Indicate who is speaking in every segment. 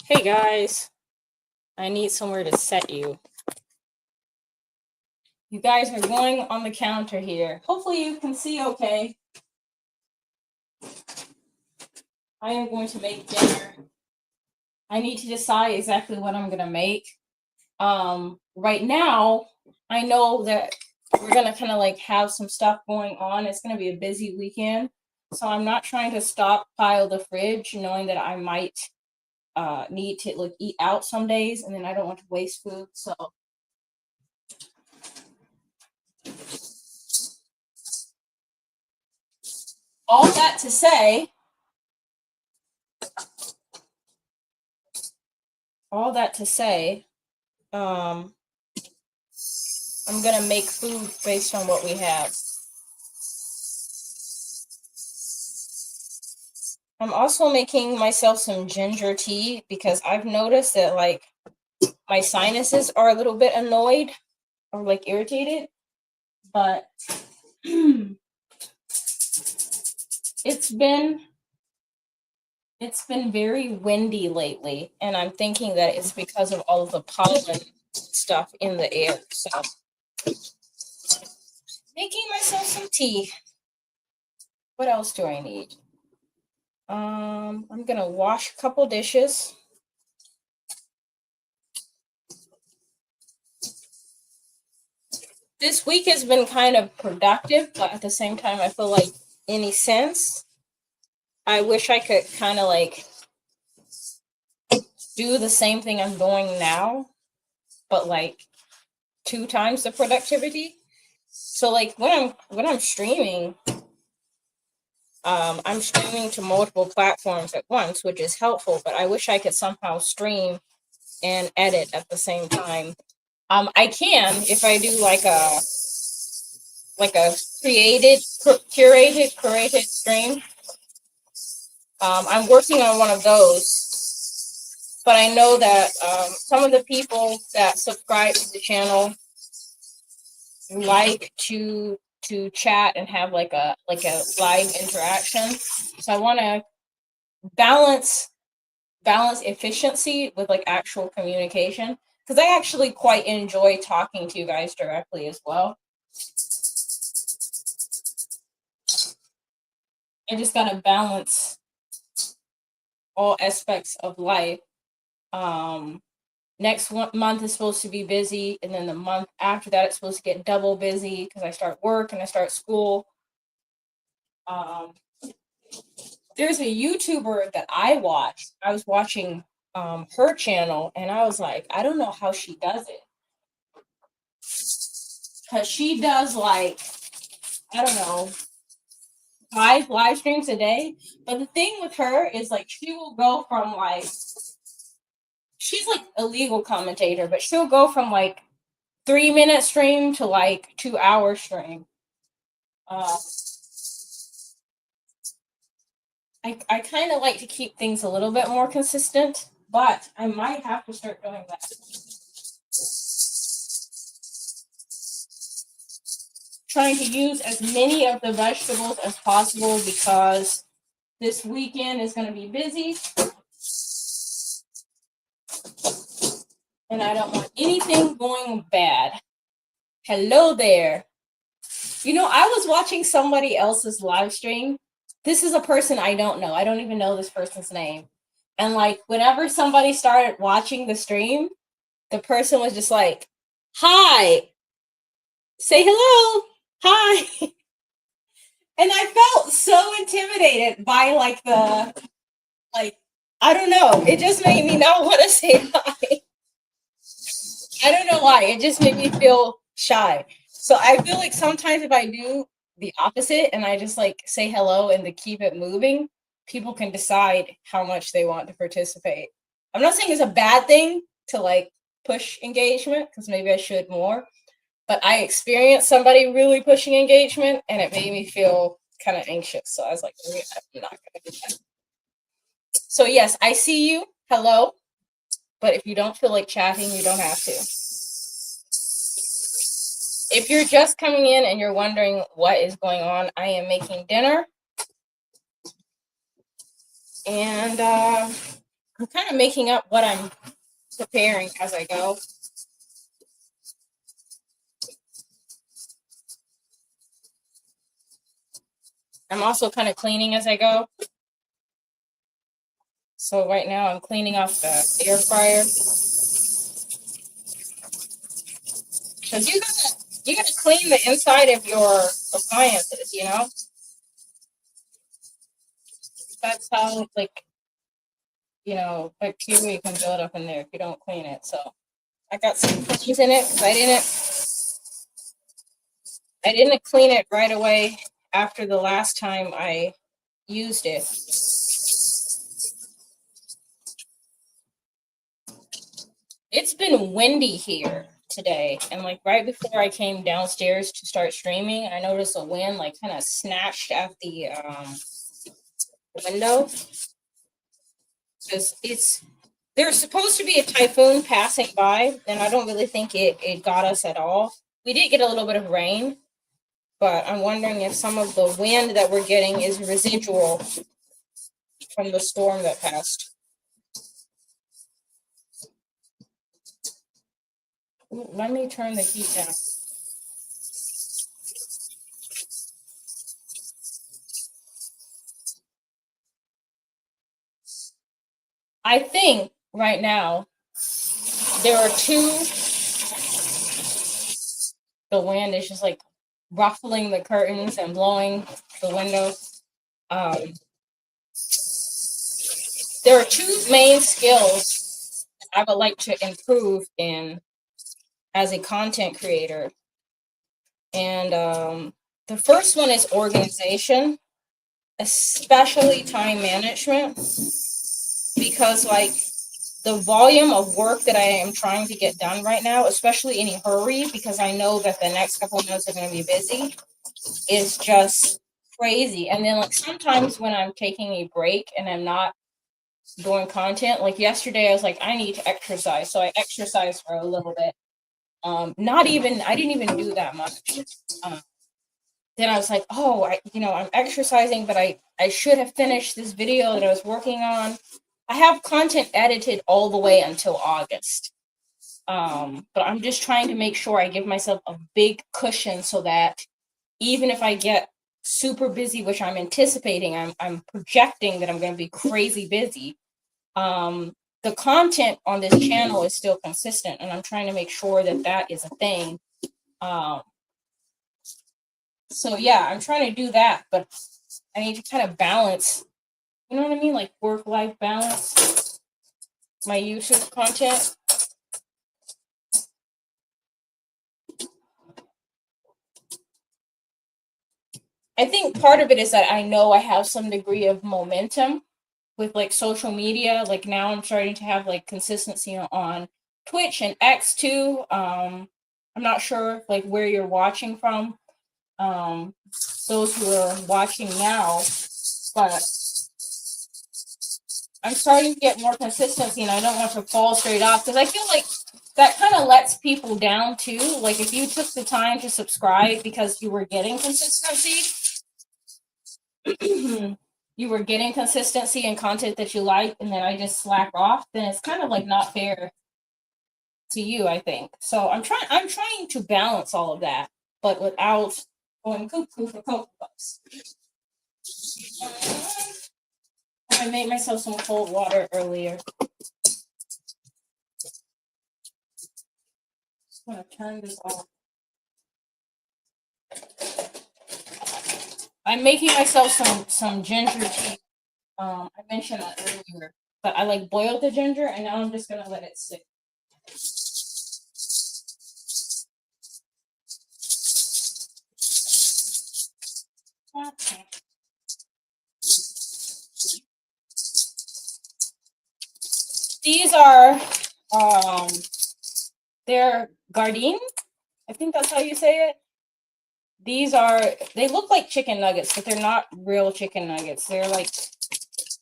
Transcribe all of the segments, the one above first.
Speaker 1: Hey guys, I need somewhere to set you. You guys are going on the counter here. Hopefully you can see okay. I am going to make dinner. I need to decide exactly what I'm gonna make. Right now, I know that we're gonna kind of like have some stuff going on. It's gonna be a busy weekend. So I'm not trying to stockpile the fridge, knowing that I might need to like eat out some days and then I don't want to waste food. So all that to say, um, I'm gonna make food based on what we have. I'm also making myself some ginger tea because I've noticed that like my sinuses are a little bit annoyed or like irritated, but it's been very windy lately, and I'm thinking that it's because of all of the pollen stuff in the air. So making myself some tea. What else do I need? I'm gonna wash a couple dishes. This week has been kind of productive, but at the same time, I feel like any sense. I wish I could kind of like do the same thing I'm doing now, but like 2 times the productivity. So like when I'm streaming, I'm streaming to multiple platforms at once, which is helpful. But I wish I could somehow stream and edit at the same time. I can if I do like a curated stream. I'm working on one of those, but I know that some of the people that subscribe to the channel like to chat and have like a live interaction. So I want to balance efficiency with like actual communication because I actually quite enjoy talking to you guys directly as well. I just gotta balance all aspects of life. Next month is supposed to be busy, and then the month after that it's supposed to get double busy because I start work and I start school. There's a YouTuber that I watched. I was watching her channel, and I was like, I don't know how she does it, because she does like, I don't know, 5 live streams a day. But the thing with her is like she will go from like, she's like a legal commentator, but she'll go from like 3 minute stream to like 2 hour stream. I kind of like to keep things a little bit more consistent, but I might have to start doing that. Trying to use as many of the vegetables as possible because this weekend is going to be busy. And I don't want anything going bad. Hello there. You know, I was watching somebody else's live stream. This is a person I don't know. I don't even know this person's name. And like, whenever somebody started watching the stream, the person was just like, hi, say hello, hi. And I felt so intimidated by like I don't know. It just made me not want to say hi. I don't know why. It just made me feel shy. So I feel like sometimes if I do the opposite and I just like say hello and to keep it moving, people can decide how much they want to participate. I'm not saying it's a bad thing to like push engagement because maybe I should more, but I experienced somebody really pushing engagement and it made me feel kind of anxious. So I was like, I'm not going to do that. So yes, I see you. Hello. But if you don't feel like chatting, you don't have to. If you're just coming in and you're wondering what is going on, I am making dinner. And I'm kind of making up what I'm preparing as I go. I'm also kind of cleaning as I go. So right now I'm cleaning off the air fryer. Because you gotta clean the inside of your appliances, you know? That's how like, you know, bacteria can build up in there if you don't clean it. So I got some cookies in it because I didn't clean it right away after the last time I used it. It's been windy here today, and like right before I came downstairs to start streaming, I noticed a wind like kind of snatched at the window. Because there's supposed to be a typhoon passing by, and I don't really think it got us at all. We did get a little bit of rain, but I'm wondering if some of the wind that we're getting is residual from the storm that passed. Ooh, let me turn the heat down. I think right now there are two. The wind is just like ruffling the curtains and blowing the window. Um, there are two main skills I would like to improve in as a content creator. And the first one is organization, especially time management, because like the volume of work that I am trying to get done right now, especially in a hurry, because I know that the next couple of months are going to be busy, is just crazy. And then like sometimes when I'm taking a break and I'm not doing content, like yesterday I was like, I need to exercise. So I exercised for a little bit. I didn't even do that much. Then I was like, oh, I'm exercising, but I should have finished this video that I was working on. I have content edited all the way until August. But I'm just trying to make sure I give myself a big cushion so that even if I get super busy, which I'm anticipating, I'm projecting that I'm going to be crazy busy. The content on this channel is still consistent, and I'm trying to make sure that that is a thing. So yeah, I'm trying to do that, but I need to kind of balance, you know what I mean? Like work-life balance, my YouTube content. I think part of it is that I know I have some degree of momentum with like social media. Like now I'm starting to have like consistency on Twitch and X too. I'm not sure like where you're watching from. Those who are watching now, but I'm starting to get more consistency and I don't want to fall straight off because I feel like that kind of lets people down too. Like if you took the time to subscribe because you were getting consistency, you were getting consistency and content that you like, and then I just slack off, then it's kind of like not fair to you, I think. So I'm trying to balance all of that, but without going cuckoo for Cocoa Puffs. I made myself some cold water earlier. Just gonna turn this off. I'm making myself some ginger tea. I mentioned that earlier, but I like boiled the ginger, and now I'm just gonna let it sit. Okay. These are they're Gardein. I think that's how you say it. They look like chicken nuggets, but they're not real chicken nuggets. They're like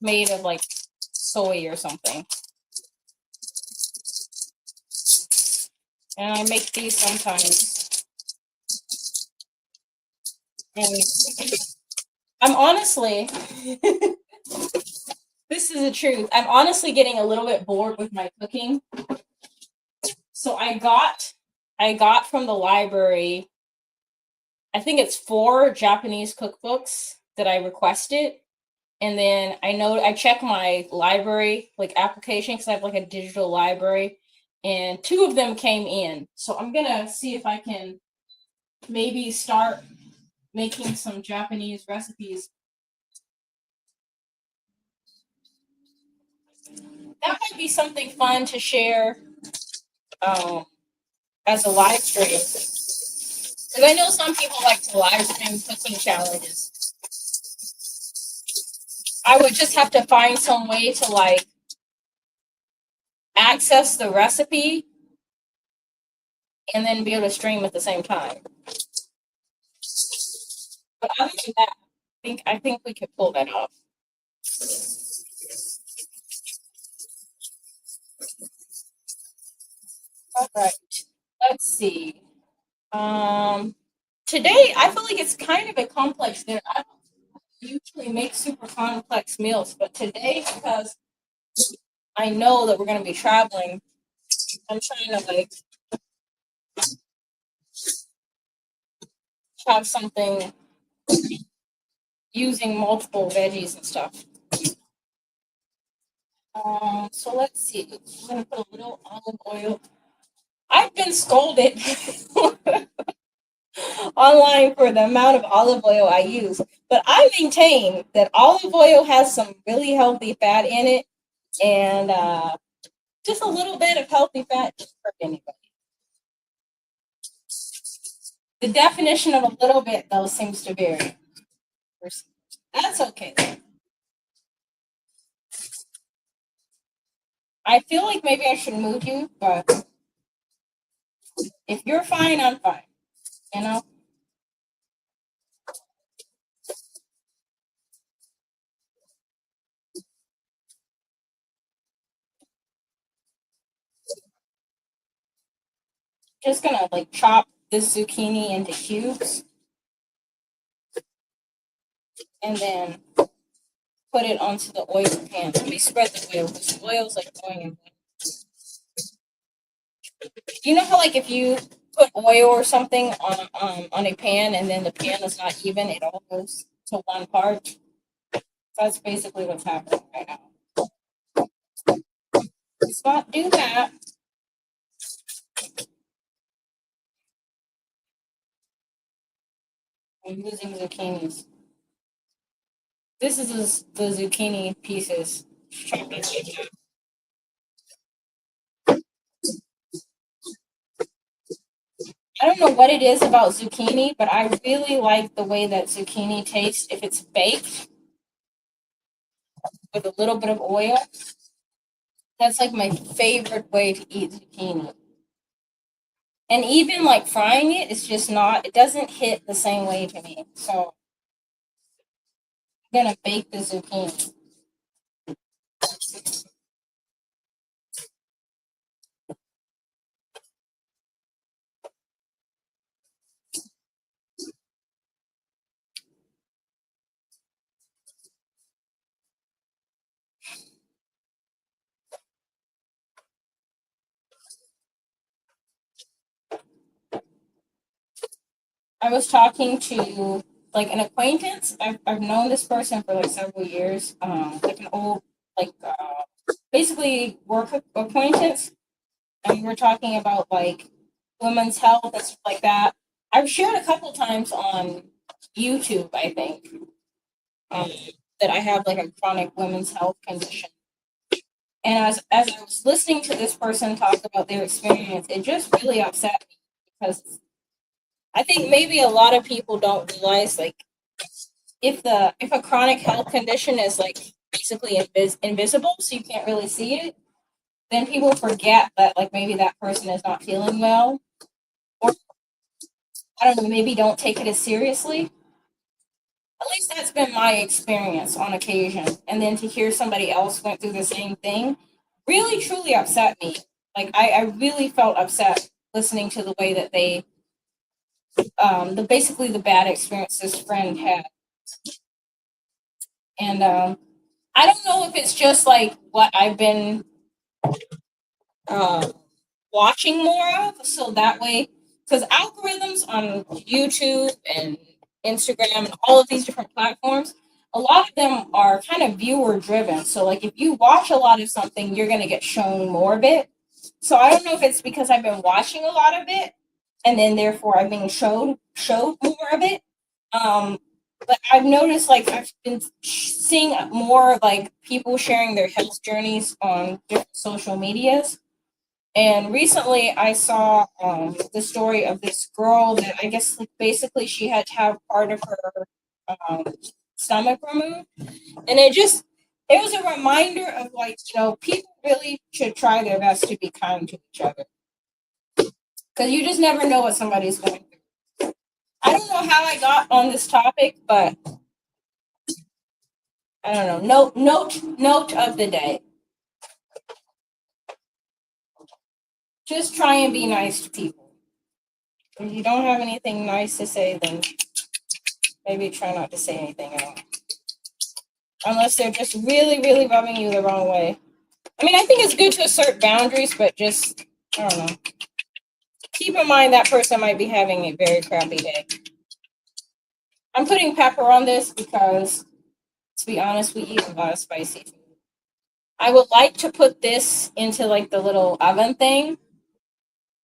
Speaker 1: made of like soy or something. And I make these sometimes. And I'm honestly This is the truth. I'm honestly getting a little bit bored with my cooking. So I got from the library, I think it's 4 Japanese cookbooks that I requested. And then I know I check my library like application because I have like a digital library, and 2 of them came in. So I'm gonna see if I can maybe start making some Japanese recipes. That might be something fun to share um, as a live stream. Because I know some people like to live stream cooking challenges. I would just have to find some way to like access the recipe and then be able to stream at the same time. But other than that, I think we could pull that off. All right. Let's see. Um, Today I feel like it's kind of a complex dinner. I don't usually make super complex meals, but today because I know that we're going to be traveling, I'm trying to like have something using multiple veggies and stuff. So let's see. I'm gonna put a little olive oil. I've been scolded online for the amount of olive oil I use, but I maintain that olive oil has some really healthy fat in it, and just a little bit of healthy fat just for anybody. The definition of a little bit, though, seems to vary. That's okay. I feel like maybe I should move you, but if you're fine, I'm fine. You know, just gonna like chop this zucchini into cubes and then put it onto the oil pan. Let me spread the oil because the oil's like going in. You know how like if you put oil or something on a pan and then the pan is not even, it all goes to one part. That's basically what's happening right now. Let's not do that. I'm using zucchinis. This is the zucchini pieces. I don't know what it is about zucchini, but I really like the way that zucchini tastes if it's baked with a little bit of oil. That's like my favorite way to eat zucchini. And even like frying it, it's just not, it doesn't hit the same way to me. So I'm gonna bake the zucchini. I was talking to like an acquaintance. I've known this person for like several years. Like an old, like basically work acquaintance, and we were talking about like women's health and stuff like that. I've shared a couple times on YouTube, I think, um, that I have like a chronic women's health condition. And as I was listening to this person talk about their experience, it just really upset me because I think maybe a lot of people don't realize like if a chronic health condition is like basically invisible, so you can't really see it, then people forget that like maybe that person is not feeling well, or I don't know, maybe don't take it as seriously. At least that's been my experience on occasion. And then to hear somebody else went through the same thing really truly upset me. Like I really felt upset listening to the way that they the basically the bad experience this friend had. And I don't know if it's just like what I've been uh, watching more of, so that way, because algorithms on YouTube and Instagram and all of these different platforms, a lot of them are kind of viewer driven. So, like, if you watch a lot of something, you're going to get shown more of it. So, I don't know if it's because I've been watching a lot of it, and then therefore I'm being showed more of it. Um, but I've noticed, like, I've been seeing more like people sharing their health journeys on different social medias. And recently, I saw the story of this girl that I guess, like, basically she had to have part of her um, stomach removed, and it was a reminder of, like, people really should try their best to be kind to each other, because you just never know what somebody's going through. I don't know how I got on this topic, but I don't know. Note of the day: just try and be nice to people. If you don't have anything nice to say, then maybe try not to say anything at all. Unless they're just really, really rubbing you the wrong way. I mean, I think it's good to assert boundaries, but just, I don't know. Keep in mind that person might be having a very crappy day. I'm putting pepper on this because, to be honest, we eat a lot of spicy food. I would like to put this into like the little oven thing.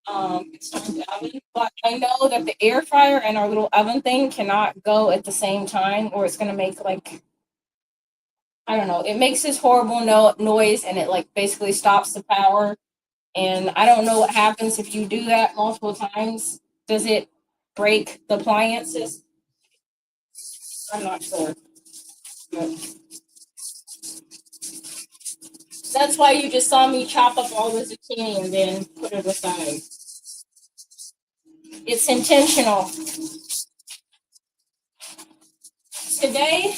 Speaker 1: It's time to oven, but I know that the air fryer and our little oven thing cannot go at the same time, or it's gonna make like, I don't know. It makes this horrible noise, and it like basically stops the power. And I don't know what happens if you do that multiple times. Does it break the appliances? I'm not sure. But that's why you just saw me chop up all the zucchini and then put it aside. It's intentional. Today,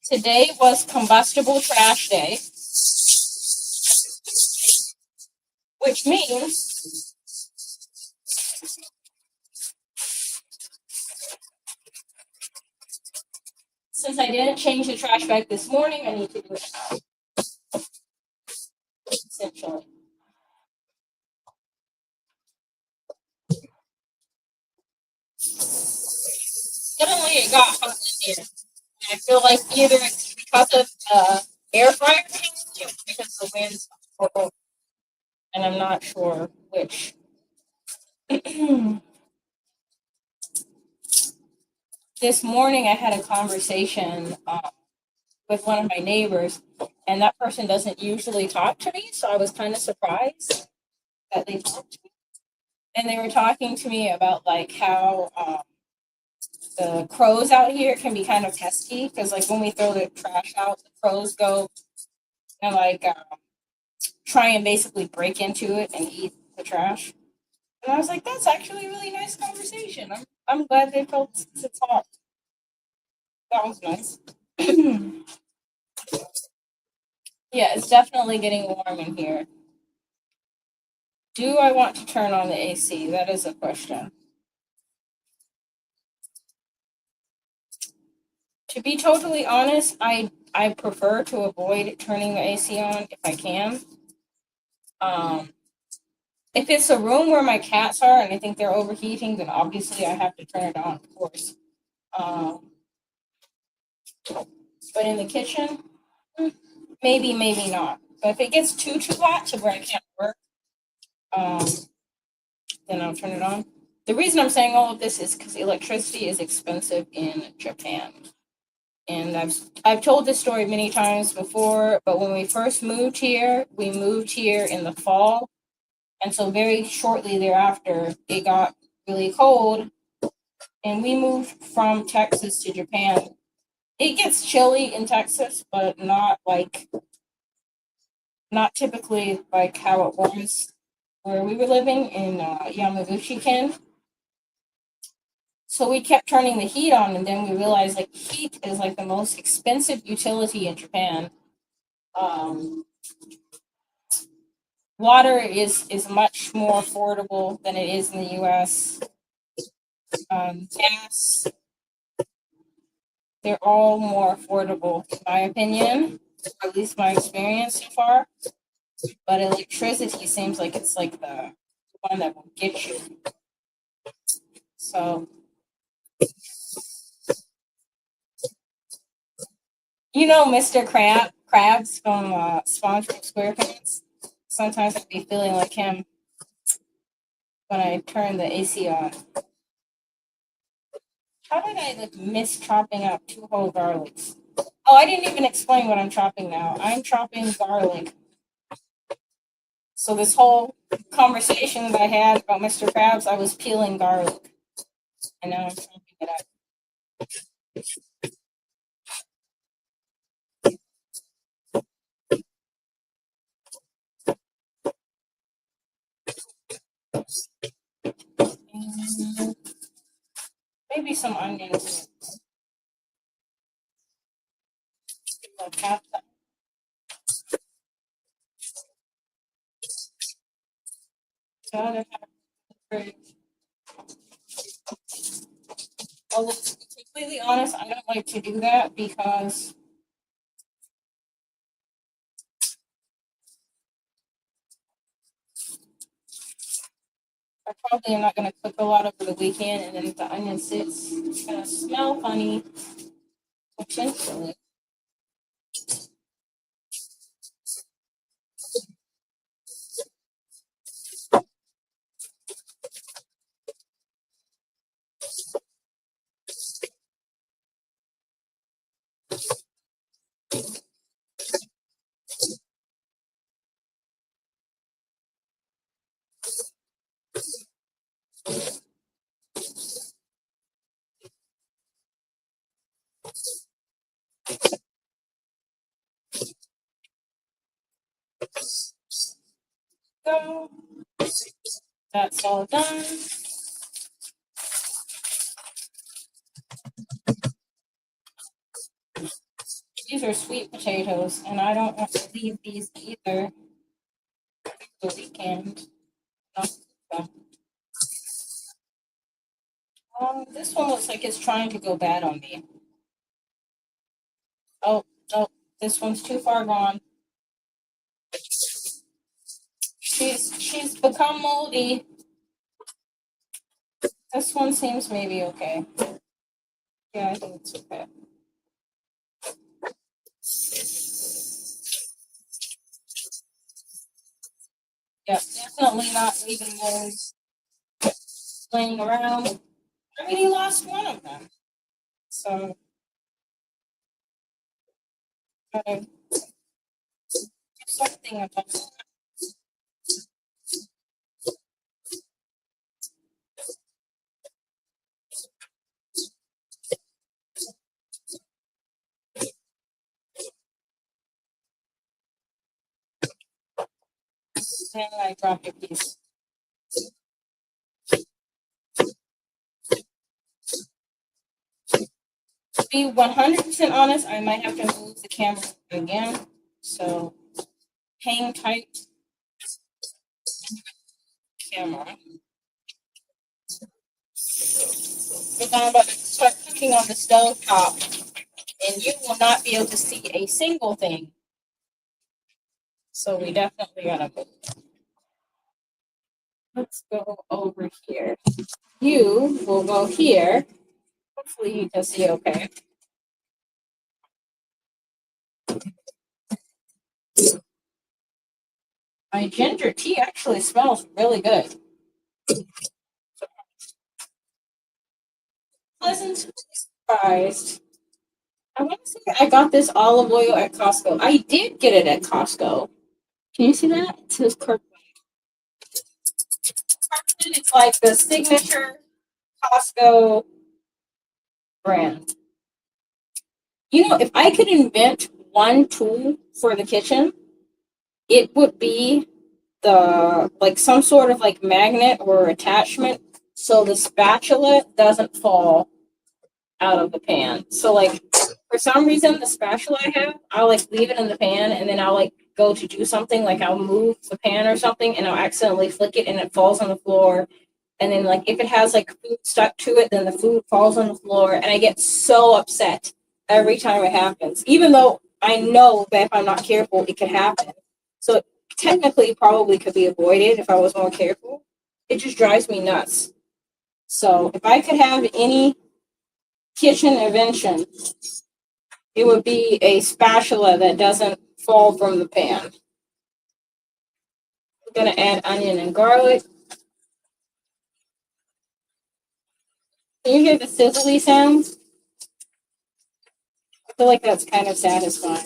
Speaker 1: today was combustible trash day, which means since I didn't change the trash bag this morning, I need to do it now, essentially. Suddenly it got hot in here. I feel like either it's because of the air fryer or because the wind's cold, and I'm not sure which. This morning, I had a conversation with one of my neighbors, and that person doesn't usually talk to me, so I was kind of surprised that they talked to me. And they were talking to me about like how the crows out here can be kind of pesky because like when we throw the trash out, the crows go and like try and basically break into it and eat the trash. And I was like, that's actually a really nice conversation. I'm glad they felt to talk. That was nice. Yeah, it's definitely getting warm in here. Do I want to turn on the AC? That is a question. To be totally honest, I prefer to avoid turning the AC on if I can. Um, if it's a room where my cats are and I think they're overheating, then obviously I have to turn it on, of course. Um, but in the kitchen, maybe, maybe not. But if it gets too hot to where I can't work, um, then I'll turn it on. The reason I'm saying all of this is because electricity is expensive in Japan. And I've told this story many times before, but when we first moved here, we moved here in the fall. And so very shortly thereafter, it got really cold and we moved from Texas to Japan. It gets chilly in Texas, but not typically like how it was where we were living in Yamaguchi-ken. So we kept turning the heat on, and then we realized like heat is like the most expensive utility in Japan. Um, Water is much more affordable than it is in the U.S. Gas they're all more affordable, in my opinion, or at least my experience so far. But electricity seems like it's like the one that will get you. So, you know, Mr. Krabs from SpongeBob SquarePants. Sometimes I be feeling like him when I turn the AC on. How did I like miss chopping out 2 whole garlics? Oh, I didn't even explain what I'm chopping now. I'm chopping garlic. So this whole conversation that I had about Mr. Krabs, I was peeling garlic, and now I'm chopping it up. And maybe some onions. Like half that. The other half of the fridge. Although, to be completely honest, I don't like to do that because I probably am not going to cook a lot over the weekend, and then if the onion sits, it's going to smell funny potentially. So that's all done. These are sweet potatoes, and I don't want to leave these either the weekend. This one looks like it's trying to go bad on me. Oh, no, this one's too far gone. She's become moldy. This one seems maybe okay. Yeah, I think it's okay. Yeah, definitely not leaving those laying around. I already lost one of them. So, gotta do something about it. Then I dropped a piece. To be 100% honest, I might have to move the camera again. So, hang tight, camera. Because I'm about to start cooking on the stove top, and you will not be able to see a single thing. So we definitely gotta move. Let's go over here. You will go here. Hopefully you can see okay. My ginger tea actually smells really good. Pleasant surprised. I want to say I got this olive oil at Costco. I did get it at Costco. Can you see that? It says Kirkland. It's like the signature Costco brand. You know, if I could invent one tool for the kitchen, it would be the like some sort of like magnet or attachment so the spatula doesn't fall out of the pan. So like for some reason the spatula I have, I'll like leave it in the pan and then I'll like go to do something, like I'll move the pan or something and I'll accidentally flick it and it falls on the floor. And then like if it has like food stuck to it, then the food falls on the floor and I get so upset. every time it happens, even though I know that if I'm not careful, it could happen. So it technically probably could be avoided if I was more careful. It just drives me nuts. So if I could have any kitchen invention, it would be a spatula that doesn't fall from the pan. We're gonna add onion and garlic. Can you hear the sizzly sounds? I feel like that's kind of satisfying.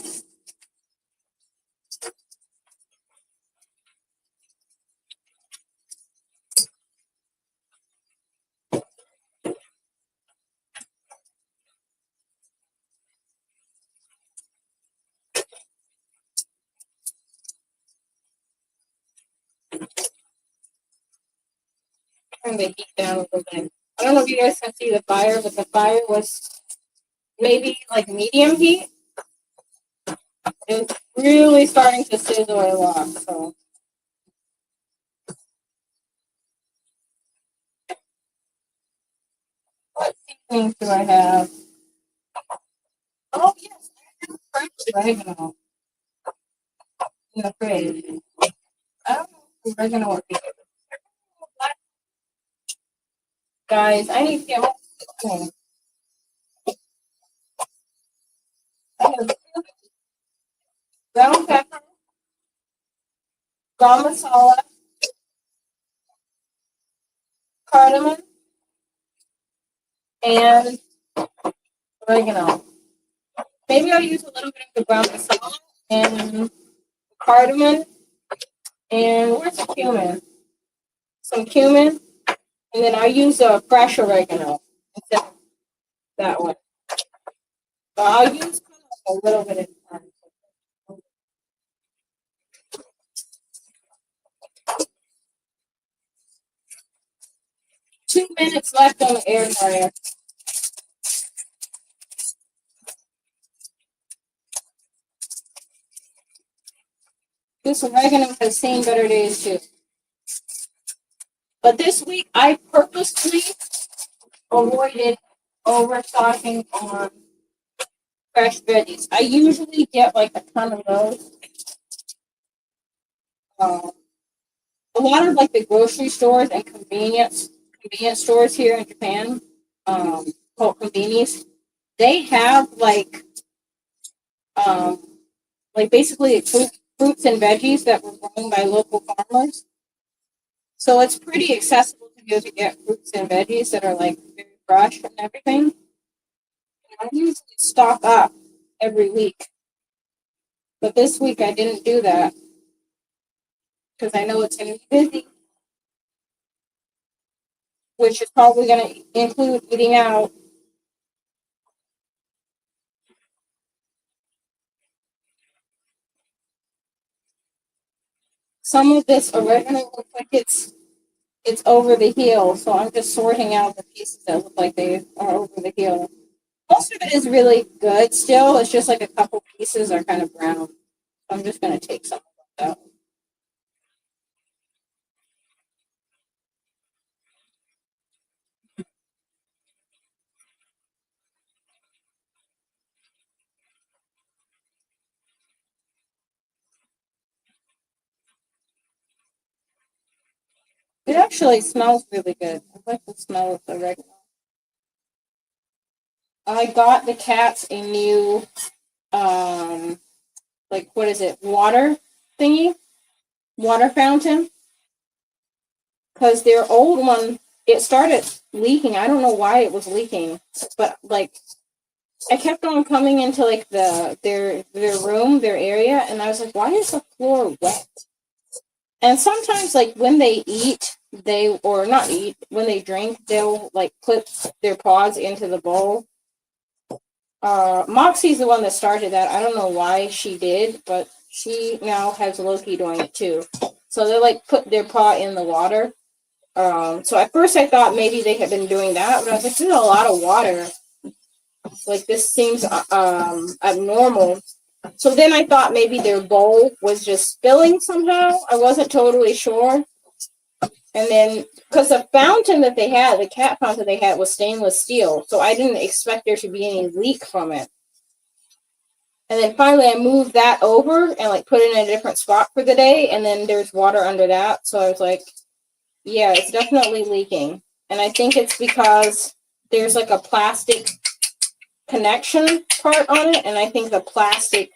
Speaker 1: Turn the heat down a little bit. I don't know if you guys can see the fire, but the fire was maybe like medium heat. It's really starting to sizzle a lot. So what seasonings do I have? Oh yes, I have fresh oregano in the fridge. I don't know if oregano would be good. Guys, I need to get my seasoning. I have brown pepper, garam masala, cardamom, and oregano. Maybe I'll use a little bit of the brown masala and cardamom, and where's the cumin? Some cumin, and then I'll use a fresh oregano instead of that one. So I'll use a little bit of time. 2 minutes left on the air fryer. This oregano has seen better days too. But this week I purposely avoided overstocking on fresh veggies. I usually get like a ton of those. A lot of like the grocery stores and convenience stores here in Japan, called convenience, they have like basically fruits and veggies that were grown by local farmers. So it's pretty accessible to go to get fruits and veggies that are like very fresh and everything. And I usually stock up every week. But this week I didn't do that because I know it's going to be busy, which is probably going to include eating out. Some of this oregano looks like it's over the heel, so I'm just sorting out the pieces that look like they are over the heel. Most of it is really good still. It's just like a couple pieces are kind of brown. So I'm just going to take some of that out. It actually smells really good. I like the smell of the oregano. I got the cats a new, like, what is it, water thingy? Water fountain. Because their old one, it started leaking. I don't know why it was leaking, but like, I kept on coming into like their room, their area, and I was like, why is the floor wet? And sometimes, like when they eat, or not eat, when they drink, they'll like put their paws into the bowl. Moxie's the one that started that. I don't know why she did, but she now has Loki doing it too. So they like put their paw in the water. So at first I thought maybe they had been doing that, but I was like, there's a lot of water. Like this seems abnormal. So then I thought maybe their bowl was just spilling somehow. I wasn't totally sure. And then, because the fountain that they had, the cat fountain they had was stainless steel, so I didn't expect there to be any leak from it. And then finally I moved that over and like put it in a different spot for the day. And then there's water under that. So I was like, yeah, it's definitely leaking. And I think it's because there's like a plastic connection part on it. And I think the plastic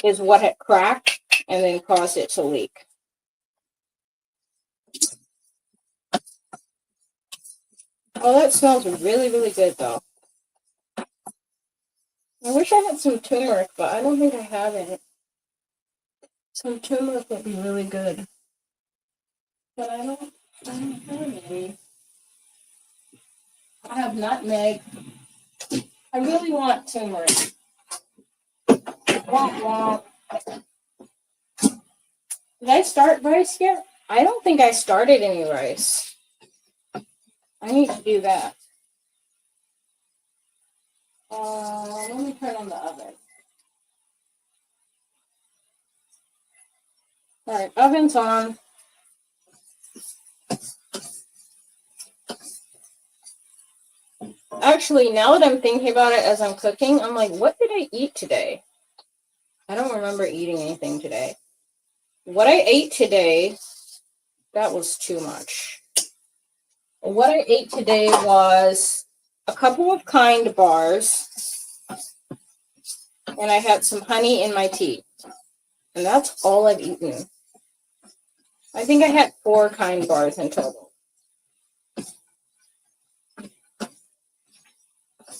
Speaker 1: is what had cracked and then caused it to leak. Oh, that smells really, really good though. I wish I had some turmeric, but I don't think I have it. Some turmeric would be really good. But I don't have any. I have nutmeg. I really want turmeric. Womp womp. Did I start rice yet? I don't think I started any rice. I need to do that. Let me turn on the oven. Alright, oven's on. Actually, now that I'm thinking about it as I'm cooking, I'm like, what did I eat today? I don't remember eating anything today. What I ate today, that was too much. What I ate today was a couple of Kind bars, and I had some honey in my tea. And that's all I've eaten. I think I had 4 Kind bars in total.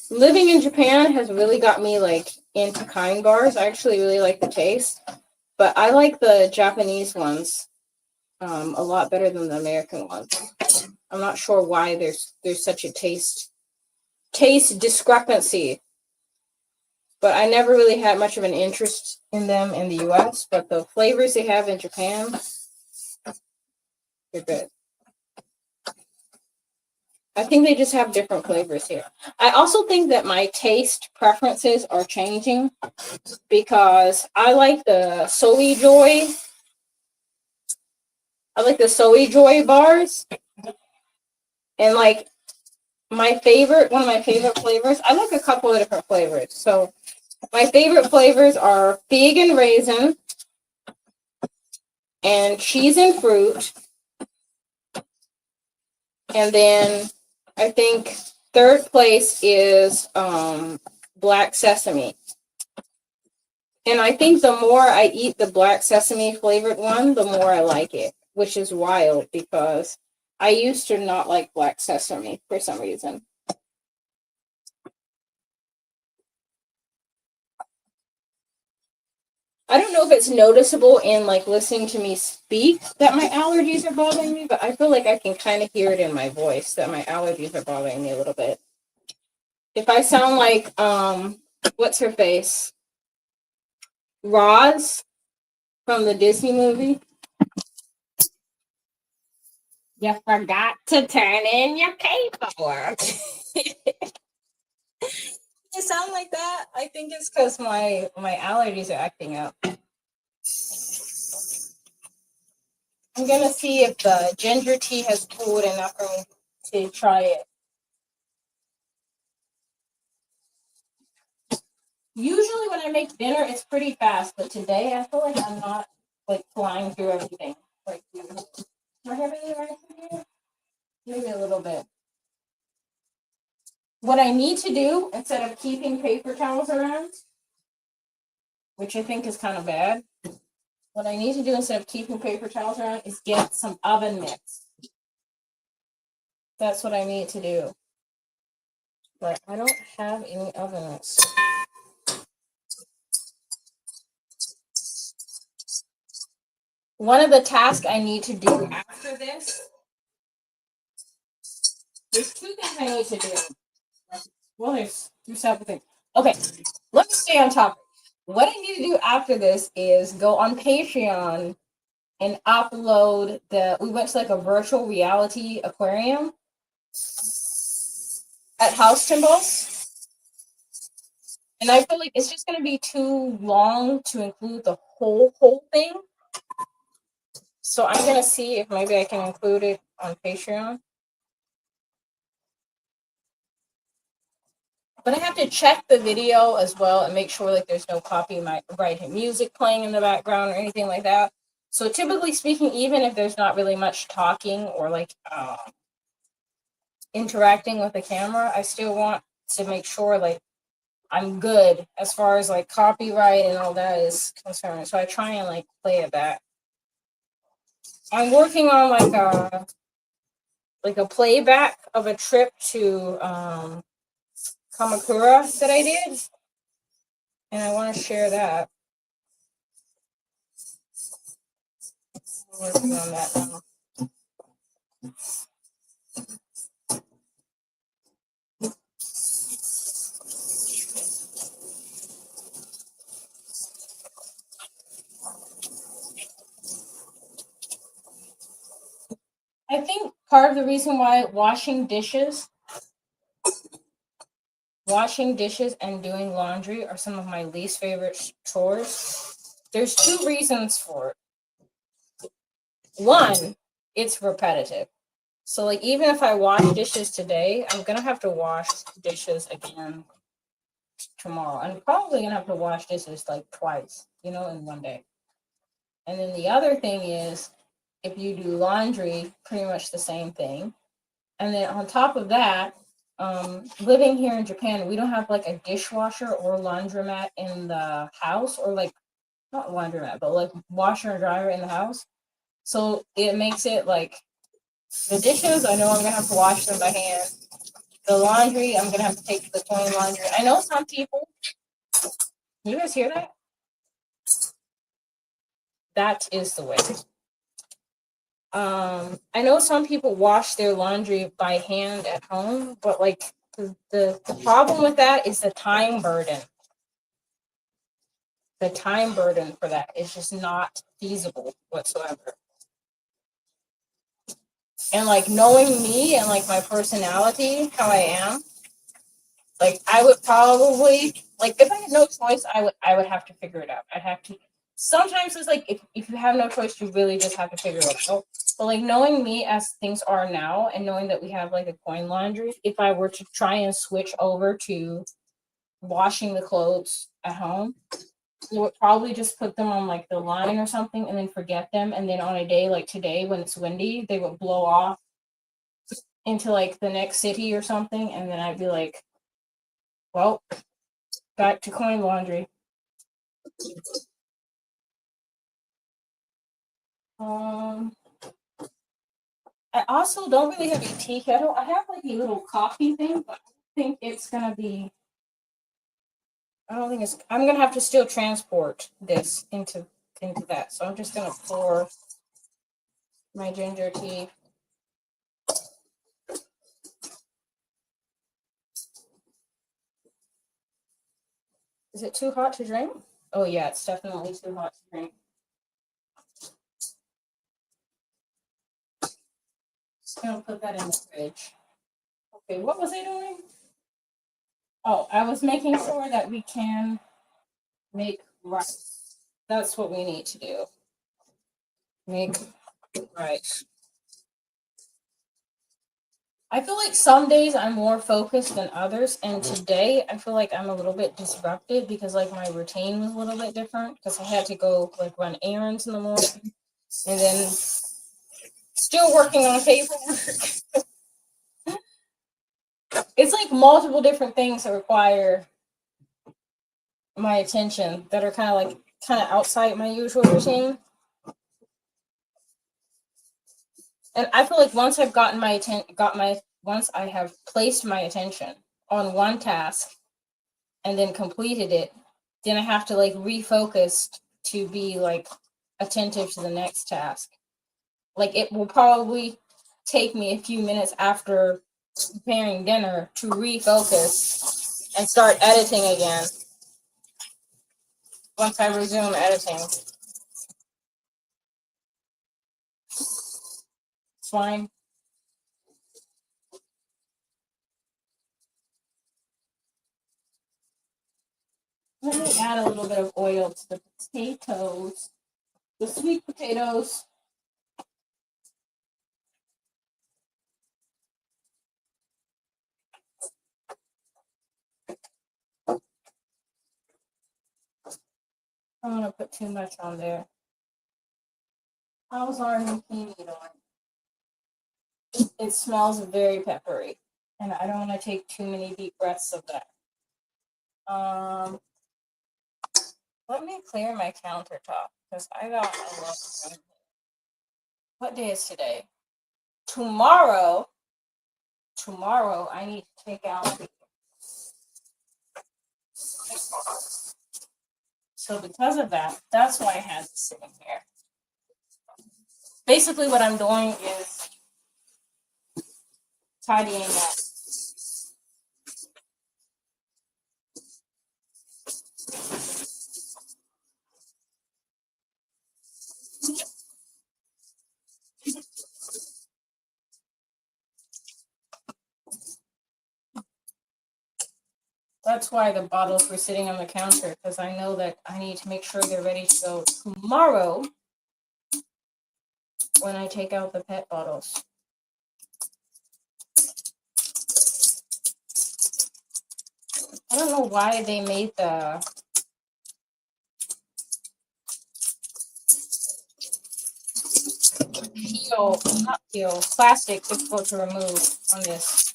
Speaker 1: Living in Japan has really got me like into Kind bars. I actually really like the taste, but I like the Japanese ones a lot better than the American ones. I'm not sure why there's such a taste discrepancy, but I never really had much of an interest in them in the US, but the flavors they have in Japan, they're good. I think they just have different flavors here. I also think that my taste preferences are changing because I like the Soy Joy. I like the Soy Joy bars. And like one of my favorite flavors, I like a couple of different flavors. So my favorite flavors are fig and raisin and cheese and fruit. And then I think third place is black sesame. And I think the more I eat the black sesame flavored one, the more I like it, which is wild because I used to not like black sesame for some reason. I don't know if it's noticeable in like listening to me speak that my allergies are bothering me, but I feel like I can kind of hear it in my voice that my allergies are bothering me a little bit. If I sound like what's her face? Roz from the Disney movie. You forgot to turn in your paperwork. You sound like that? I think it's because my allergies are acting up. I'm gonna see if the ginger tea has cooled enough for me to try it. Usually when I make dinner, it's pretty fast, but today I feel like I'm not like flying through everything. Like, do I have any rice in here? Maybe a little bit. What I need to do instead of keeping paper towels around, which I think is kind of bad, what I need to do instead of keeping paper towels around is get some oven mitts. That's what I need to do. But I don't have any oven mitts. One of the tasks I need to do after this, there's 2 things I need to do. Well, there's several things. Okay, let me stay on topic. What I need to do after this is go on Patreon and upload we went to like a virtual reality aquarium at House Timbals. And I feel like it's just gonna be too long to include the whole thing. So I'm gonna see if maybe I can include it on Patreon. but I have to check the video as well and make sure like there's no copyrighted music playing in the background or anything like that. So typically speaking, even if there's not really much talking or like interacting with the camera, I still want to make sure like I'm good as far as like copyright and all that is concerned. So I try and like play it back. I'm working on like a playback of a trip to Kamakura that I did, and I want to share that. I'm working on that now. I think part of the reason why washing dishes and doing laundry are some of my least favorite chores. There's two reasons for it. One, it's repetitive. So like even if I wash dishes today, I'm gonna have to wash dishes again tomorrow. I'm probably gonna have to wash dishes like twice, in one day. And then the other thing is if you do laundry, pretty much the same thing. And then on top of that, living here in Japan, we don't have like a dishwasher or laundromat in the house, or like not laundromat, but like washer and dryer in the house. So it makes it like the dishes, I know I'm gonna have to wash them by hand. The laundry, I'm gonna have to take to the coin laundry. I know some people. You guys hear that? That is the way. I know some people wash their laundry by hand at home, but like the problem with that is the time burden. The time burden for that is just not feasible whatsoever. And like knowing me and like my personality, how I am, like I would probably like if I had no choice, I would have to figure it out. I'd have to. Sometimes it's like if you have no choice, you really just have to figure it out. But like knowing me as things are now, and knowing that we have like a coin laundry, if I were to try and switch over to washing the clothes at home, we would probably just put them on like the line or something, and then forget them. And then on a day like today, when it's windy, they would blow off into like the next city or something, and then I'd be like, well, back to coin laundry. Um, I also don't really have a tea kettle. I have like a little coffee thing, but I don't think it's gonna be. I don't think it's. I'm gonna have to still transport this into that. So I'm just gonna pour my ginger tea. Is it too hot to drink? Oh yeah, it's definitely too hot to drink. Just gonna put that in the fridge. Okay, what was I doing? Oh, I was making sure that we can make rice. That's what we need to do. Make rice. I feel like some days I'm more focused than others, and today I feel like I'm a little bit disrupted because like my routine was a little bit different because I had to go like run errands in the morning, and then still working on paperwork. It's like multiple different things that require my attention that are kind of outside my usual routine. And I feel like once I've gotten my once I have placed my attention on one task and then completed it, then I have to like refocus to be like attentive to the next task. Like it will probably take me a few minutes after preparing dinner to refocus and start editing again once I resume editing. It's fine. Let me add a little bit of oil to the potatoes, the sweet potatoes. I don't want to put too much on there. How's our zucchini doing? It smells very peppery, and I don't want to take too many deep breaths of that. Let me clear my countertop because I got a lot. What day is today? Tomorrow I need to take out. So because of that, that's why I had this sitting here. Basically, what I'm doing is tidying up. That's why the bottles were sitting on the counter, because I know that I need to make sure they're ready to go tomorrow when I take out the pet bottles. I don't know why they made the plastic difficult to remove on this.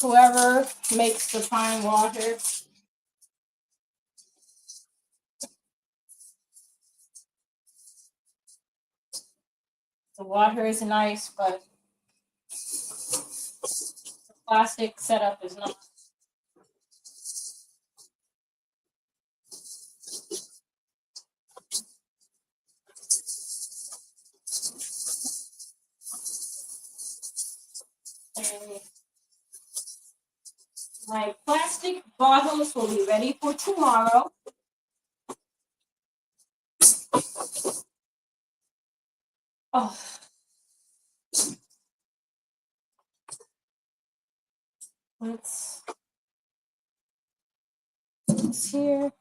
Speaker 1: Whoever makes the pine water, the water is nice, but the plastic setup is not. And my plastic bottles will be ready for tomorrow. Oh. Let's here.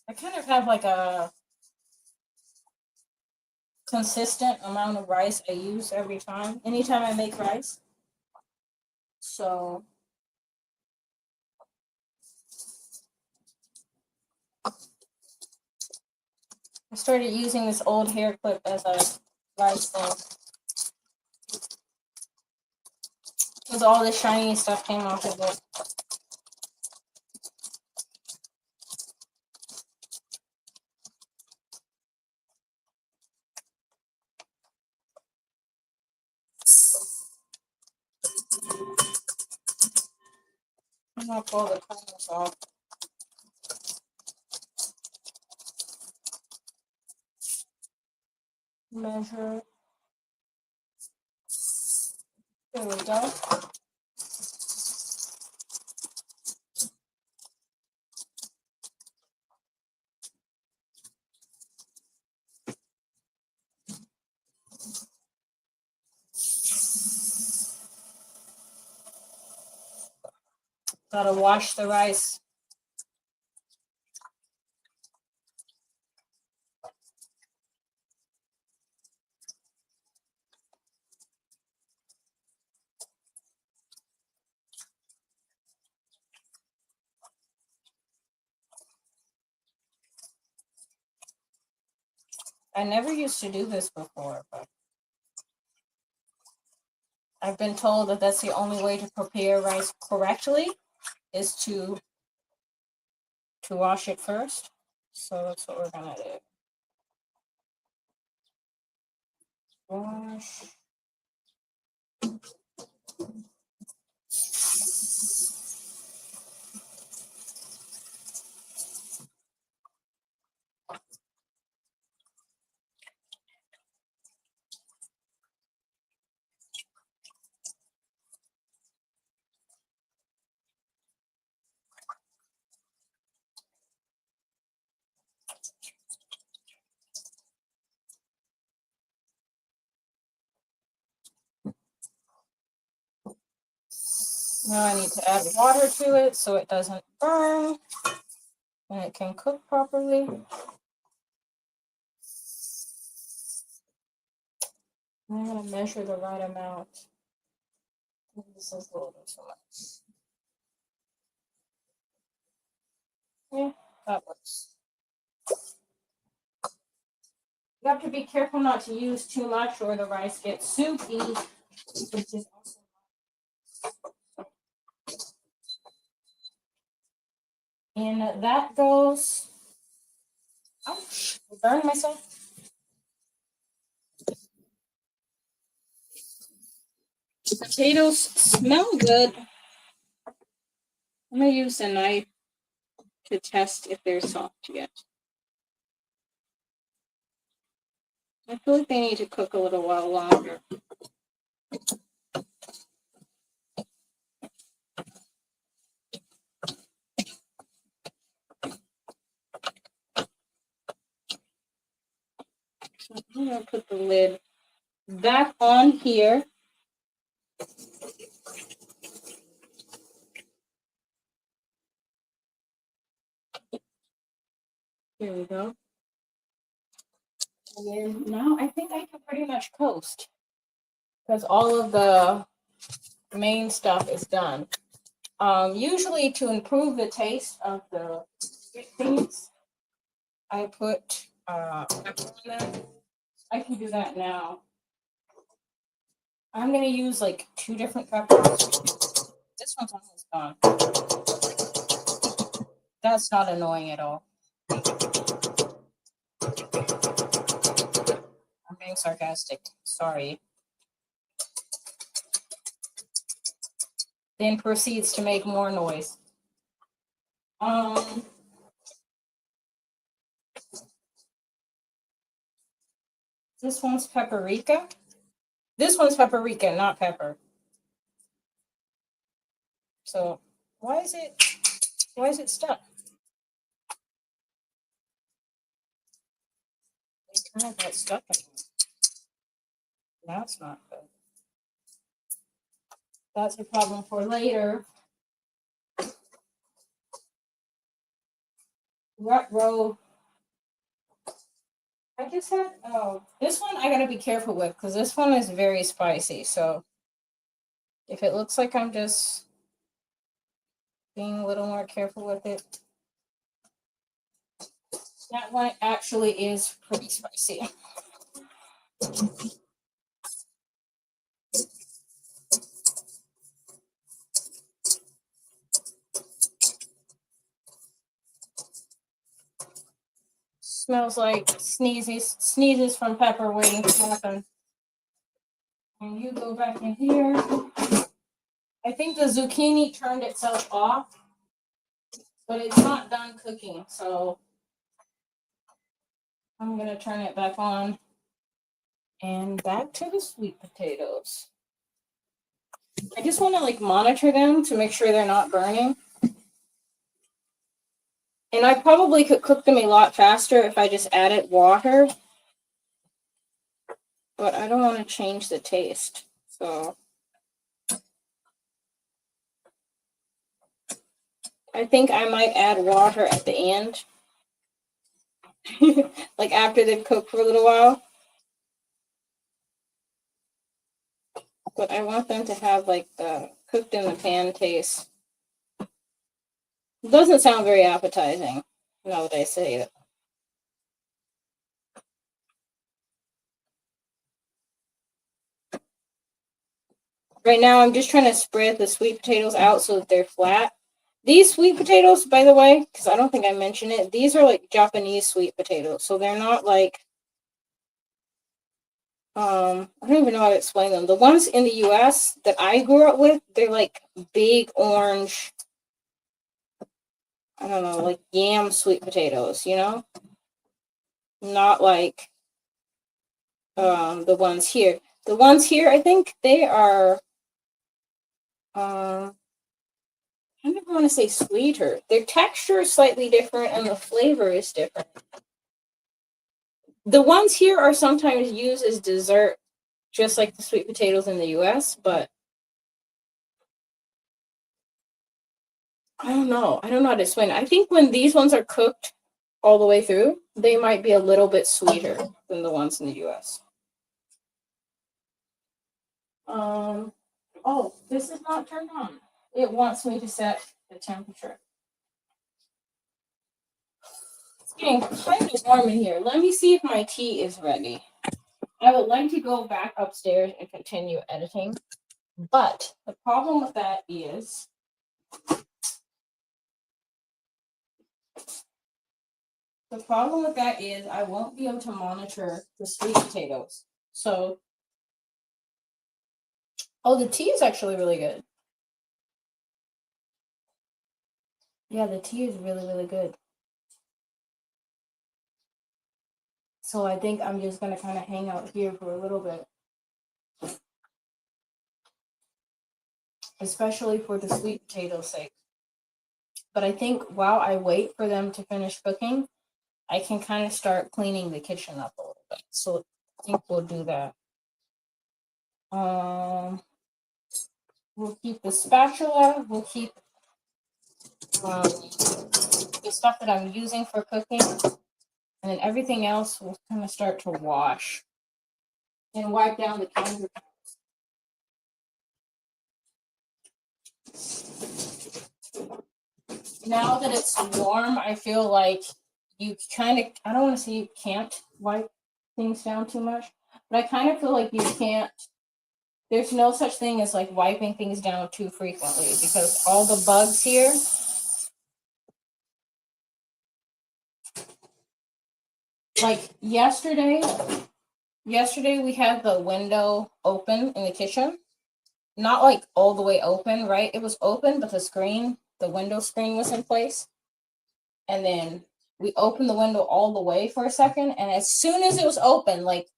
Speaker 1: I kind of have like a consistent amount of rice I use every time, anytime I make rice. So I started using this old hair clip as a rice bowl. Because all the shiny stuff came off of it. I'm gonna pull the corners off. Measure. There we go. Gotta wash the rice. I never used to do this before, but I've been told that that's the only way to prepare rice correctly is to wash it first. So that's what we're gonna do. Wash. Now I need to add water to it so it doesn't burn and it can cook properly. I'm gonna measure the right amount. This is a little bit too much. Yeah, that works. You have to be careful not to use too much or the rice gets soupy, which is also. And that goes. Ouch! I burned myself. Potatoes smell good. I'm gonna use a knife to test if they're soft yet. I feel like they need to cook a little while longer. So I'm gonna put the lid back on here. Here we go. And now I think I can pretty much coast because all of the main stuff is done. Usually to improve the taste of the things, I put pepper on them. I can do that now. I'm gonna use like 2 different peppers. This one's almost gone. That's not annoying at all. I'm being sarcastic. Sorry. Then proceeds to make more noise. This one's paprika. This one's paprika, not pepper. So why is it stuck? It's kind of got stuck in here. That's not good. That's a problem for later. Rut row. I just had this one I gotta be careful with because this one is very spicy. So if it looks like I'm just being a little more careful with it, that one actually is pretty spicy. Smells like sneezes from pepper waiting to happen. And you go back in here. I think the zucchini turned itself off, but it's not done cooking, so I'm gonna turn it back on. And back to the sweet potatoes. I just want to like monitor them to make sure they're not burning. And I probably could cook them a lot faster if I just added water. But I don't want to change the taste. So I think I might add water at the end. Like after they've cooked for a little while. But I want them to have like the cooked in the pan taste. It doesn't sound very appetizing now that I say it. Right now, I'm just trying to spread the sweet potatoes out so that they're flat. These sweet potatoes, by the way, because I don't think I mentioned it, these are like Japanese sweet potatoes. So they're not like, I don't even know how to explain them. The ones in the US that I grew up with, they're like big orange, I don't know, like yam sweet potatoes, you know? Not like the ones here. The ones here, I think they are, I don't want to say sweeter. Their texture is slightly different and the flavor is different. The ones here are sometimes used as dessert, just like the sweet potatoes in the US, but I don't know. I don't know how to explain it. I think when these ones are cooked all the way through, they might be a little bit sweeter than the ones in the US. Oh, this is not turned on. It wants me to set the temperature. It's getting kind of warm in here. Let me see if my tea is ready. I would like to go back upstairs and continue editing, but the problem with that is I won't be able to monitor the sweet potatoes. So, oh, the tea is actually really good. Yeah, the tea is really, really good. So I think I'm just gonna kind of hang out here for a little bit. Especially for the sweet potatoes' sake. But I think while I wait for them to finish cooking, I can kind of start cleaning the kitchen up a little bit. So I think we'll do that. We'll keep the spatula. We'll keep the stuff that I'm using for cooking. And then everything else will kind of start to wash and wipe down the counter. Now that it's warm, I feel like you kind of, I don't want to say you can't wipe things down too much, but I kind of feel like you can't, there's no such thing as like wiping things down too frequently because all the bugs here, like yesterday we had the window open in the kitchen. Not like all the way open, right? It was open, but the window screen was in place. And then we opened the window all the way for a second. And as soon as it was open, like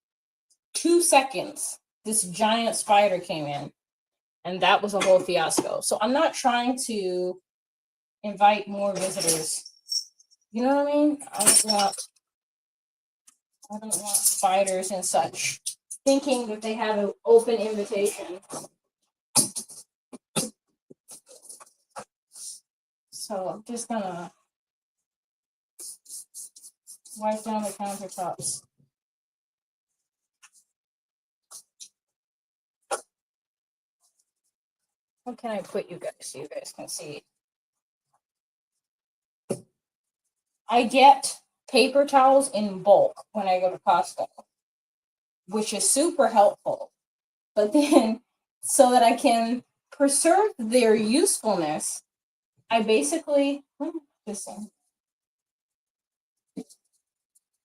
Speaker 1: 2 seconds, this giant spider came in. And that was a whole fiasco. So I'm not trying to invite more visitors. You know what I mean? I don't want spiders and such thinking that they have an open invitation. So I'm just gonna wipe down the countertops. How can I put you guys so you guys can see? I get paper towels in bulk when I go to Costco, which is super helpful. But then, so that I can preserve their usefulness, I basically,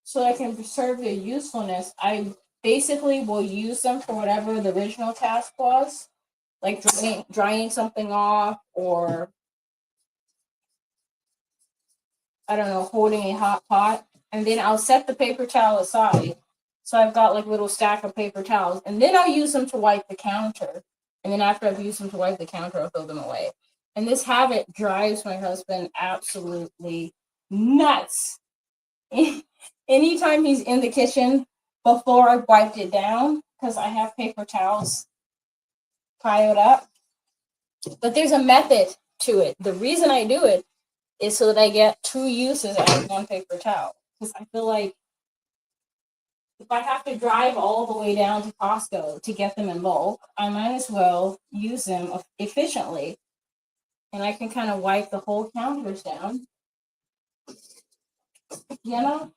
Speaker 1: so that I can preserve their usefulness, I basically will use them for whatever the original task was, like drying something off, or I don't know, holding a hot pot. And then I'll set the paper towel aside. So I've got like a little stack of paper towels. And then I'll use them to wipe the counter. And then after I've used them to wipe the counter, I'll throw them away. And this habit drives my husband absolutely nuts. Anytime he's in the kitchen before I've wiped it down, because I have paper towels piled up. But there's a method to it. The reason I do it is so that I get 2 uses out of 1 paper towel. Because I feel like if I have to drive all the way down to Costco to get them in bulk, I might as well use them efficiently. And I can kind of wipe the whole counters down. You know?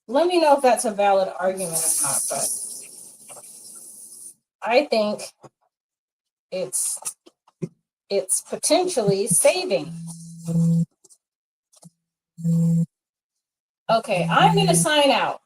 Speaker 1: Let me know if that's a valid argument or not, but I think it's potentially saving. Okay, I'm going to sign out.